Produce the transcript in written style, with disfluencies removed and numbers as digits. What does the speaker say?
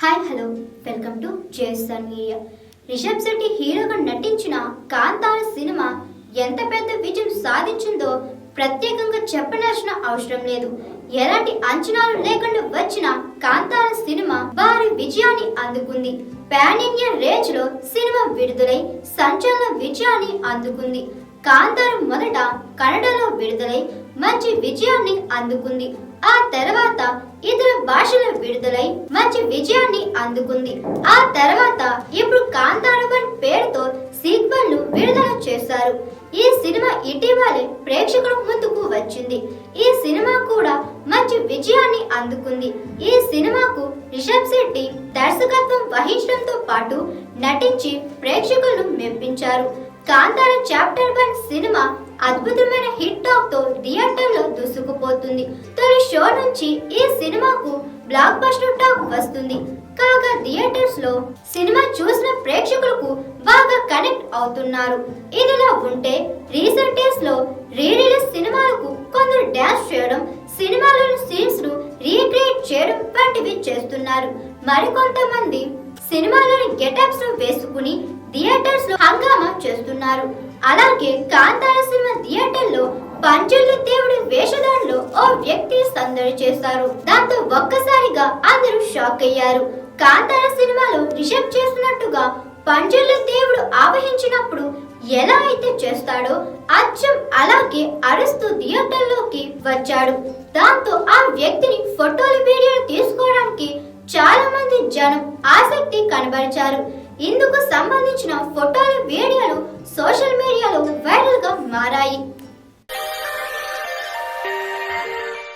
Hi hello welcome to JSR media. Rishab Shetty హీరోగా నటించిన Kantara cinema ఎంత పెద్ద విజయం సాధించిందో ప్రత్యేకంగా చెప్పనాల్సిన అవసరం లేదు. ఎలాంటి అంచనాలు లేకుండా వచ్చిన కాంతార సినిమా భారీ విజయాన్ని అందుకుంది. పాన్ ఇండియా రేంజ్ లో సినిమా విడుదలై సంచలన విజయాన్ని అందుకుంది. కాంతార మొదట కన్నడలో విడుదలై మంచి విజయాన్ని అందుకుంది. ఆ తర్వాత ఇతర భాషలో విడుదలై మంచి విజయాన్ని అందుకుంది. ఆ తర్వాత ఇప్పుడు కాంతార 1 పేరుతో సీక్వెల్ ను విడుదల చేశారు. ఈ సినిమా ఇటీవలే ప్రేక్షకుల ముందుకు వచ్చింది. ఈ సినిమా కూడా మంచి విజయాన్ని అందుకుంది. ఈ సినిమాకు రిషబ్ శెట్టి దర్శకత్వం వహించడంతో పాటు నటించి ప్రేక్షకులను మెప్పించారు. కాంతార చాప్టర్ 1 సినిమా అద్భుతమైన హిట్ టాక్ తో థియేటర్లో దూసుకుపోతుంది. తొలి షో నుంచి ఈ సినిమాకు బ్లాక్ బస్టర్ టాక్ వస్తుంది. కాగా థియేటర్స్ లో సినిమా చూసిన ప్రేక్షకులకు బాగా కనెక్ట్ అవుతున్నారు. ఇదిలా ఉంటే రీసెంట్ డేస్ లో రిలీజ్ సినిమాలకు కొందరు డాన్స్ చేయడం, సినిమాలోని సీన్స్ ను రీక్రియేట్ చేయడం వంటివి చేస్తున్నారు. మరికొంతమంది సినిమాలోని గెటప్స్ ను వేసుకుని థియేటర్స్ లో హంగామా చేస్తున్నారు. అలాగే కాంతార సినిమా థియేటర్ లో పంచుల దేవుడి వేషధారణలో ఓ వ్యక్తి సందడి చేశారు. దాంతో ఒక్కసారిగా అందరూ షాక్ అయ్యారు. కాంతార సినిమాలో రిషబ్ చేస్తున్నట్టుగా పంచుల దేవుడు ఆవహించినప్పుడు ఎలా అయితే చేస్తాడో అచ్చం అలాగే అరుస్తూ థియేటర్లోకి వచ్చాడు. దాంతో ఆ వ్యక్తిని ఫోటోలు వీడియోలు తీసుకోవడానికి చాలా మంది జనం ఆసక్తి కనబరిచారు. ఇందుకు సంబంధించిన ఫోటోలు వీడియోలు సోషల్ మీడియాలో వైరల్ గా మారాయి.